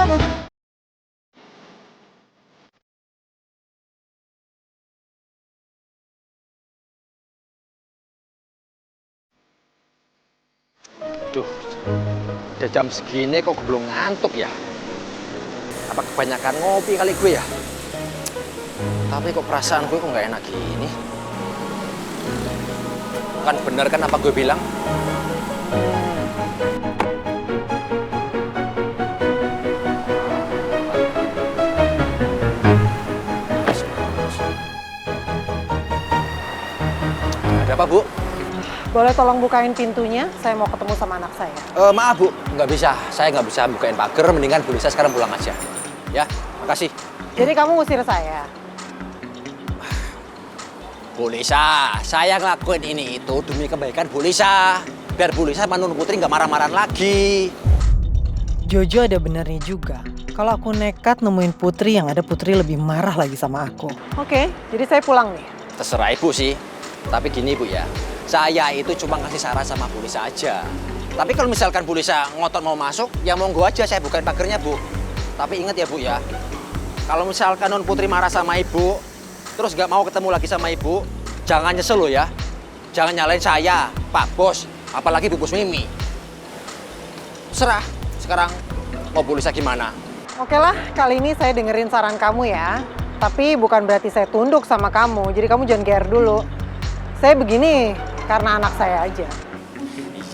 Duh, udah jam segini kok belum ngantuk ya? Apa kebanyakan ngopi kali gue ya? Tapi kok perasaan gue kok nggak enak gini? Kan bener kan apa gue bilang? Ada apa, Bu? Boleh tolong bukain pintunya? Saya mau ketemu sama anak saya. Maaf, Bu. Nggak bisa. Saya nggak bisa bukain pagar. Mendingan Bu Lisa sekarang pulang aja. Ya, makasih. Jadi kamu ngusir saya? Bu Lisa, saya ngelakuin ini itu demi kebaikan Bu Lisa. Biar Bu Lisa sama Nun Putri nggak marah-marah lagi. Jojo ada benernya juga. Kalau aku nekat nemuin Putri, yang ada Putri lebih marah lagi sama aku. Oke, jadi saya pulang nih. Terserah Ibu sih. Tapi gini Bu ya, saya itu cuma ngasih saran sama Bu Lisa aja. Tapi kalau misalkan Bu Lisa ngotot mau masuk, ya monggo aja saya bukain pagernya Bu. Tapi ingat ya Bu ya, kalau misalkan Nun Putri marah sama Ibu, terus nggak mau ketemu lagi sama Ibu, jangan nyesel loh ya. Jangan nyalain saya, Pak Bos, apalagi Bu Bos Mimi. Serah, sekarang mau Bu Lisa gimana? Oke lah, kali ini saya dengerin saran kamu ya. Tapi bukan berarti saya tunduk sama kamu, jadi kamu jangan GR dulu. Saya begini karena anak saya aja.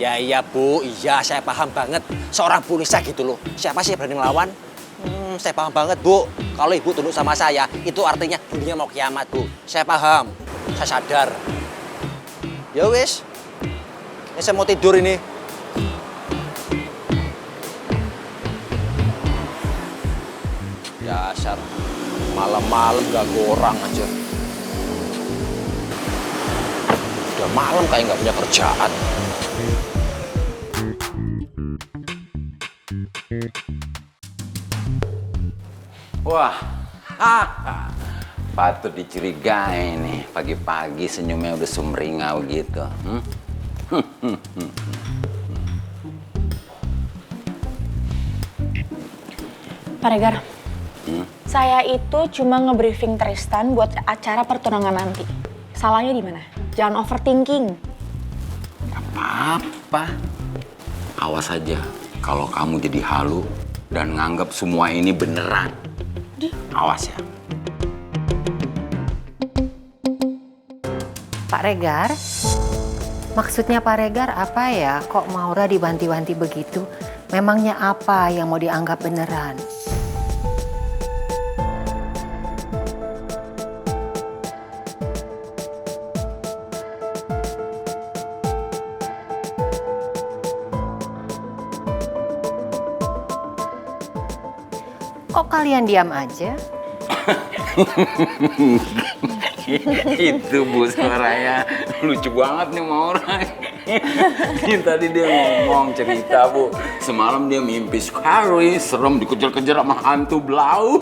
Iya Bu, iya saya paham banget. Seorang Bu Lisa gitu loh, siapa sih yang berani ngelawan? Saya paham banget Bu, kalau Ibu tunduk sama saya, itu artinya dunia mau kiamat Bu. Saya paham, saya sadar. Ya wis, ini saya mau tidur ini. Dasar, malam-malam ganggu orang aja. Udah malam kayak nggak punya kerjaan. Wah, patut dicurigai nih. Pagi-pagi senyumnya udah sumringau gitu. Pak Regar, saya itu cuma ngebriefing Tristan buat acara pertunangan nanti. Salahnya di mana? Jangan overthinking. Gak apa-apa. Awas aja kalau kamu jadi halu dan nganggap semua ini beneran. Awas ya. Pak Regar, maksudnya Pak Regar apa ya? Kok Maura dibanti-banti begitu? Memangnya apa yang mau dianggap beneran? Kok kalian diam aja? Itu Bu suaranya lucu banget nih Maura. Ini tadi dia ngomong cerita Bu, semalam dia mimpi scary, serem dikejar-kejar sama hantu blau.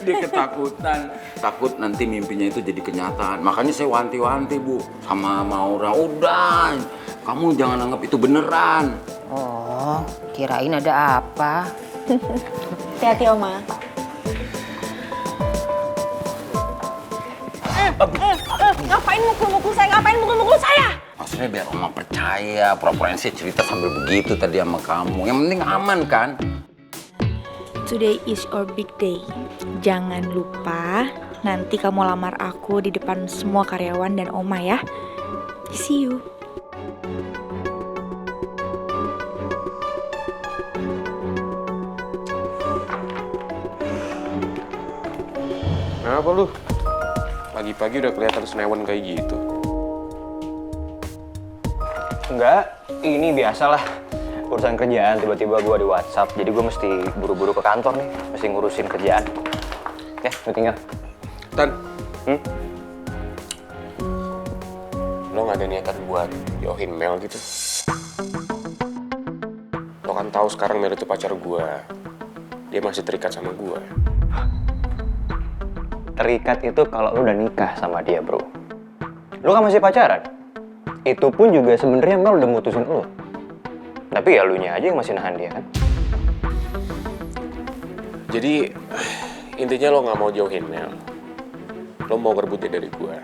Dia ketakutan, takut nanti mimpinya itu jadi kenyataan. Makanya saya wanti-wanti Bu sama Maura, udah kamu jangan anggap itu beneran. Oh, kirain ada apa? Hati-hati Oma. Ngapain mukul-mukul saya? Ngapain mukul-mukul saya? Maksudnya biar Oma percaya, pura-pura cerita sambil begitu tadi sama kamu. Yang penting aman kan? Today is our big day. Jangan lupa nanti kamu lamar aku di depan semua karyawan dan Oma ya. See you. Kenapa lu? Pagi-pagi udah kelihatan senewan kayak gitu. Enggak, ini biasalah. Urusan kerjaan, tiba-tiba gue di WhatsApp. Jadi gue mesti buru-buru ke kantor nih. Mesti ngurusin kerjaan. Ya, gue tinggal. Tan, lo gak ada niatan buat jauhin Mel gitu? Lo kan tahu sekarang Mel itu pacar gue. Dia masih terikat sama gue. Terikat itu kalau lu udah nikah sama dia, bro. Lu kan masih pacaran. Itu pun juga sebenarnya Mel udah mutusin lu. Tapi ya elunya aja yang masih nahan dia kan. Jadi intinya lo nggak mau jauhin Mel. Lo mau ngerebut dia dari gue.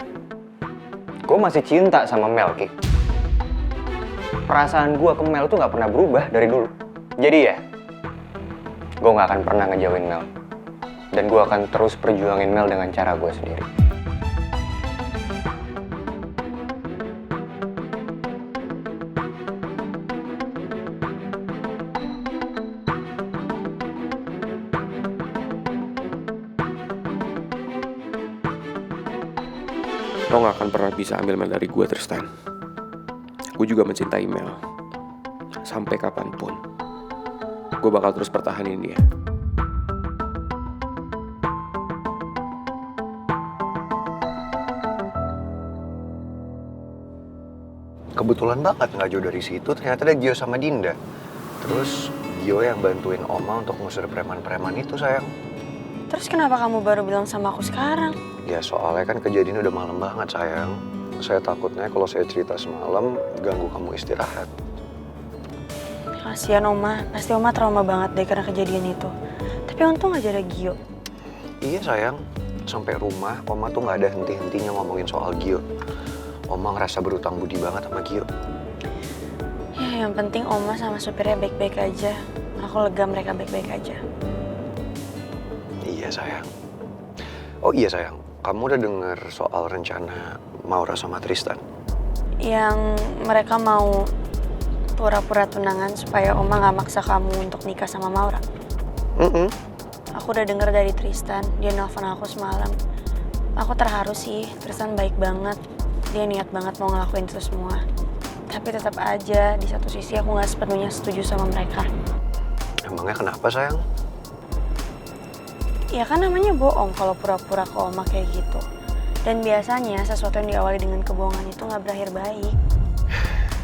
Gue masih cinta sama Mel, Ki. Perasaan gue ke Mel tuh nggak pernah berubah dari dulu. Jadi ya, gue nggak akan pernah ngejauhin Mel. Dan gue akan terus perjuangin Mel dengan cara gue sendiri. Lo gak akan pernah bisa ambil Mel dari gue, Tristan. Gue juga mencintai Mel. Sampai kapanpun. Gue bakal terus pertahanin dia. Kebetulan banget nggak jauh dari situ, ternyata ada Gio sama Dinda. Terus Gio yang bantuin Oma untuk ngusir preman-preman itu, sayang. Terus kenapa kamu baru bilang sama aku sekarang? Ya soalnya kan kejadian udah malam banget, sayang. Saya takutnya kalau saya cerita semalam, ganggu kamu istirahat. Kasian Oma, pasti Oma trauma banget deh karena kejadian itu. Tapi untung aja ada Gio. Iya, sayang. Sampai rumah, Oma tuh nggak ada henti-hentinya ngomongin soal Gio. Oma ngerasa berutang budi banget sama Gio. Ya, yang penting Oma sama supirnya baik-baik aja. Aku lega mereka baik-baik aja. Iya, sayang. Oh iya, sayang. Kamu udah denger soal rencana Maura sama Tristan? Yang mereka mau pura-pura tunangan supaya Oma nggak maksa kamu untuk nikah sama Maura. Aku udah denger dari Tristan, dia nelfon aku semalam. Aku terharu sih, Tristan baik banget. Dia niat banget mau ngelakuin itu semua. Tapi tetap aja, di satu sisi aku nggak sepenuhnya setuju sama mereka. Emangnya kenapa, sayang? Ya kan namanya bohong kalau pura-pura ke Oma kayak gitu. Dan biasanya sesuatu yang diawali dengan kebohongan itu nggak berakhir baik.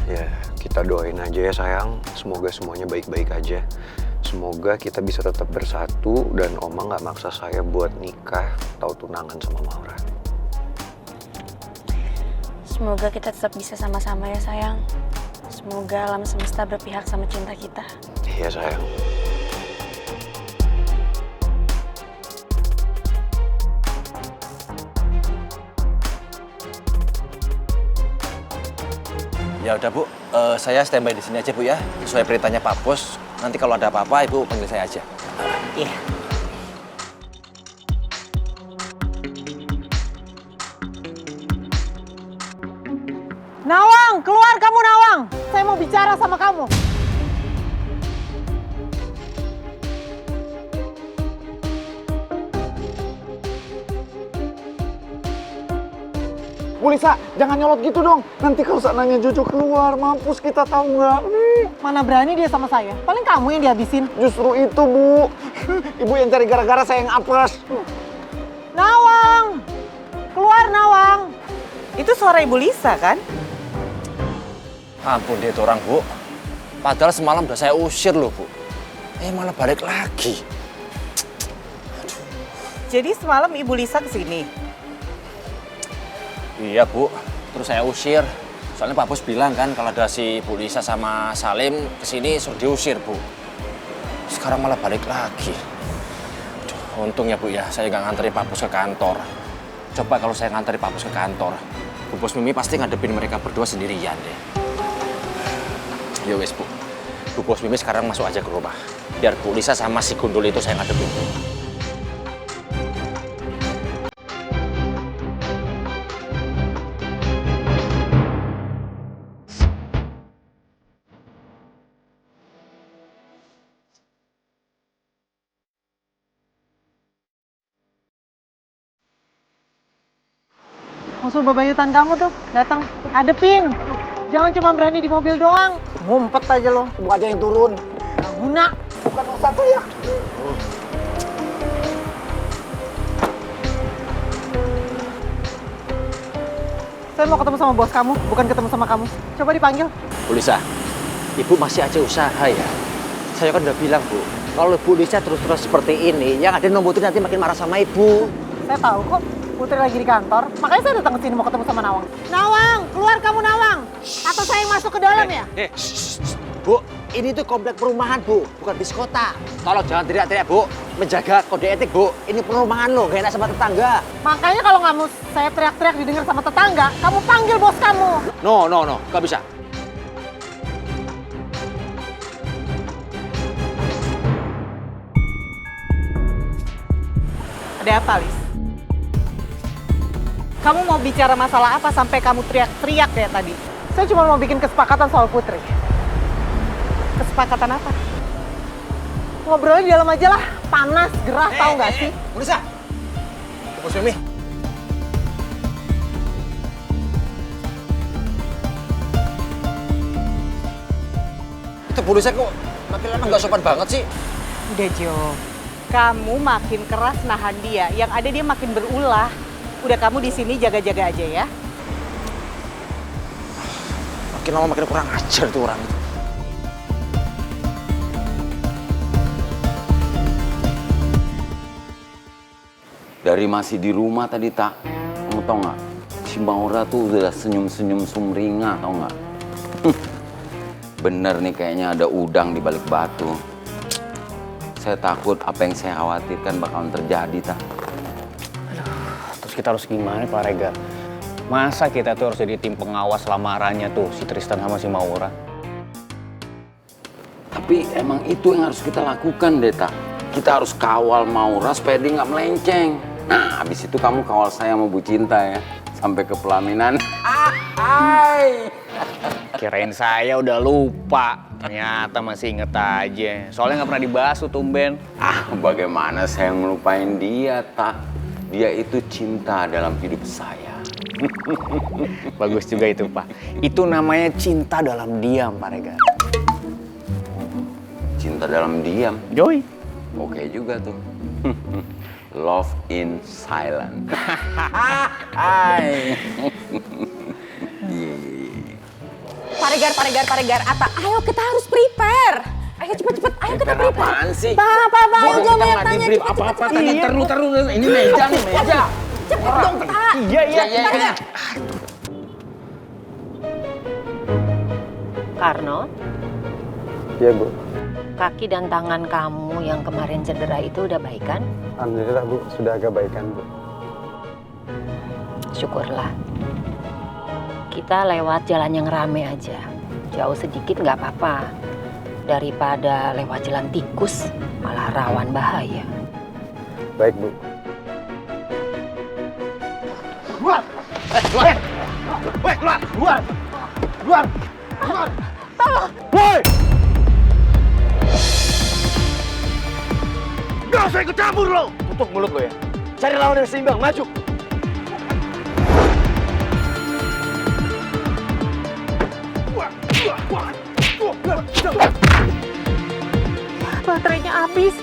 Ya, kita doain aja ya, sayang. Semoga semuanya baik-baik aja. Semoga kita bisa tetap bersatu dan Oma nggak maksa saya buat nikah atau tunangan sama Maura. Semoga kita tetap bisa sama-sama ya sayang. Semoga alam semesta berpihak sama cinta kita. Iya, sayang. Ya udah Bu, saya standby di sini aja Bu ya. Sesuai perintahnya Pak Bos. Nanti kalau ada apa-apa Ibu panggil saya aja. Iya. Nawang, keluar kamu Nawang. Saya mau bicara sama kamu. Bu Lisa, jangan nyolot gitu dong. Nanti kalau seandainya Jojo keluar, mampus kita tahu nggak? Mana berani dia sama saya? Paling kamu yang dihabisin. Justru itu, Bu. Ibu yang cari gara-gara, saya yang apes. Nawang! Keluar Nawang! Itu suara Ibu Lisa kan? Ampun dia itu orang Bu. Padahal semalam udah saya usir loh Bu. Malah balik lagi. Jadi semalam Ibu Lisa kesini? Iya Bu, terus saya usir. Soalnya Pak Bos bilang kan kalau ada si Bu Lisa sama Salim kesini suruh diusir Bu. Sekarang malah balik lagi. Aduh, untung ya Bu ya, saya nggak nganterin Pak Bos ke kantor. Coba kalau saya nganterin Pak Bos ke kantor, Bu Bos Mimi pasti ngadepin mereka berdua sendirian deh. Ya wes Bu, Bu Bos Mimi sekarang masuk aja ke rumah. Biar Bu Lisa sama si Gundul itu saya ngadepin. Musuh bebayutan kamu tuh datang, hadepin. Jangan cuma berani di mobil doang. Ngumpet aja lo. Ibu aja yang turun. Gak guna. Bukan urusan saya. Saya mau ketemu sama bos kamu, bukan ketemu sama kamu. Coba dipanggil. Bu Lisa, Ibu masih aja usaha ya. Saya kan udah bilang Bu, kalau Bu Lisa terus-terus seperti ini, yang ada Putri nanti makin marah sama Ibu. Saya tahu kok, Putri lagi di kantor. Makanya saya datang ke sini mau ketemu sama Nawang. Nawang, keluar kamu Nawang. Atau saya yang masuk ke dalam ya? Bu, Ini tuh komplek perumahan, Bu, bukan bis kota. Tolong jangan teriak-teriak, Bu. Menjaga kode etik, Bu. Ini perumahan loh, gak enak sama tetangga. Makanya kalau nggak mau saya teriak-teriak didengar sama tetangga, kamu panggil bos kamu. No, gak bisa. Ada apa, Lis? Kamu mau bicara masalah apa sampai kamu teriak-teriak kayak tadi? Saya cuma mau bikin kesepakatan soal Putri. Kesepakatan apa? Ngobrolnya di dalam aja lah, panas, gerah, tahu nggak sih? Munisa, Bos Mimi. Itu polisi kok makin lama nggak sopan banget sih. Udah, Jo. Kamu makin keras nahan dia, yang ada dia makin berulah. Udah, kamu di sini jaga-jaga aja ya. Makin lama makin kurang ajar tuh orang itu. Dari masih di rumah tadi, Tak. Kamu tau nggak? Si Maura tuh udah senyum-senyum sumringah, tau nggak? Bener nih kayaknya ada udang di balik batu. Saya takut apa yang saya khawatirkan bakalan terjadi, Tak. Terus kita harus gimana, Pak Regar? Masa kita tuh harus jadi tim pengawas lamarannya tuh, si Tristan sama si Maura? Tapi emang itu yang harus kita lakukan, deh, Tak. Kita harus kawal Maura supaya dia nggak melenceng. Nah, habis itu kamu kawal saya sama Bu Cinta ya. Sampai ke pelaminan. Hai. Kirain saya udah lupa. Ternyata masih inget aja. Soalnya nggak pernah dibahas tuh tumben. Bagaimana saya ngelupain dia, Tak? Dia itu cinta dalam hidup saya. Bagus juga itu, Pak. Itu namanya cinta dalam diam, Pak Regar. Cinta dalam diam? Joy. Oke juga tuh. Love in silent. Hai. Pak Regar, Atta, ayo kita harus prepare. Ayo cepet, ayo kita prepare. Apaan sih? Pak, ayo jangan banyak tanya. Cepet, apa-apa tadi, terus. Ini meja nih, meja. Cepet dong, Pak. Iya. Karno, Iya, Bu. kaki dan tangan kamu yang kemarin cedera itu udah baik kan? Alhamdulillah, Bu. Sudah agak baikan, Bu. Syukurlah. Kita lewat jalan yang rame aja. Jauh sedikit nggak apa-apa. Daripada lewat jalan tikus, malah rawan bahaya. Baik, Bu. Keluar! Keluar! Woi! Gak usah ikut campur lo! Tutup mulut lo ya. Cari lawan yang seimbang, maju! Baterainya habis.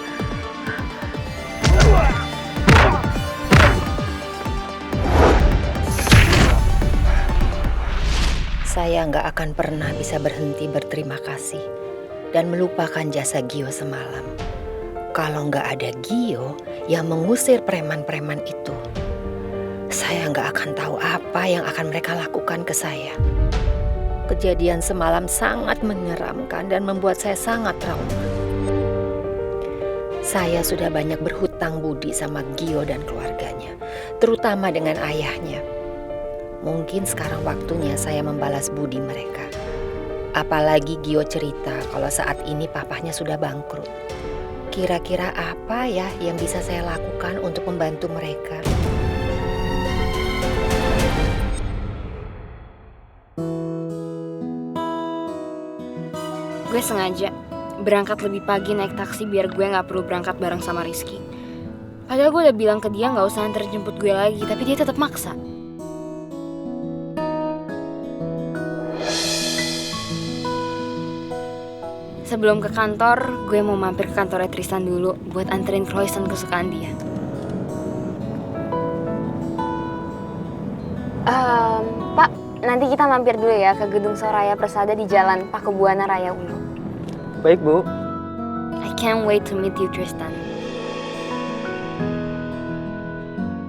Saya nggak akan pernah bisa berhenti berterima kasih dan melupakan jasa Gio semalam. Kalau nggak ada Gio yang mengusir preman-preman itu, saya nggak akan tahu apa yang akan mereka lakukan ke saya. Kejadian semalam sangat menyeramkan dan membuat saya sangat trauma. Saya sudah banyak berhutang budi sama Gio dan keluarganya, terutama dengan ayahnya. Mungkin sekarang waktunya saya membalas budi mereka. Apalagi Gio cerita kalau saat ini papahnya sudah bangkrut. Kira-kira apa ya yang bisa saya lakukan untuk membantu mereka? Gue sengaja berangkat lebih pagi naik taksi biar gue gak perlu berangkat bareng sama Rizky. Padahal gue udah bilang ke dia gak usah antar jemput gue lagi, tapi dia tetap maksa. Sebelum ke kantor, gue mau mampir ke kantornya Tristan dulu buat anterin croissant kesukaan dia. Pak, nanti kita mampir dulu ya ke Gedung Soraya Persada di Jalan Pakubuana Raya Ulu. Baik, Bu. I can't wait to meet you, Tristan.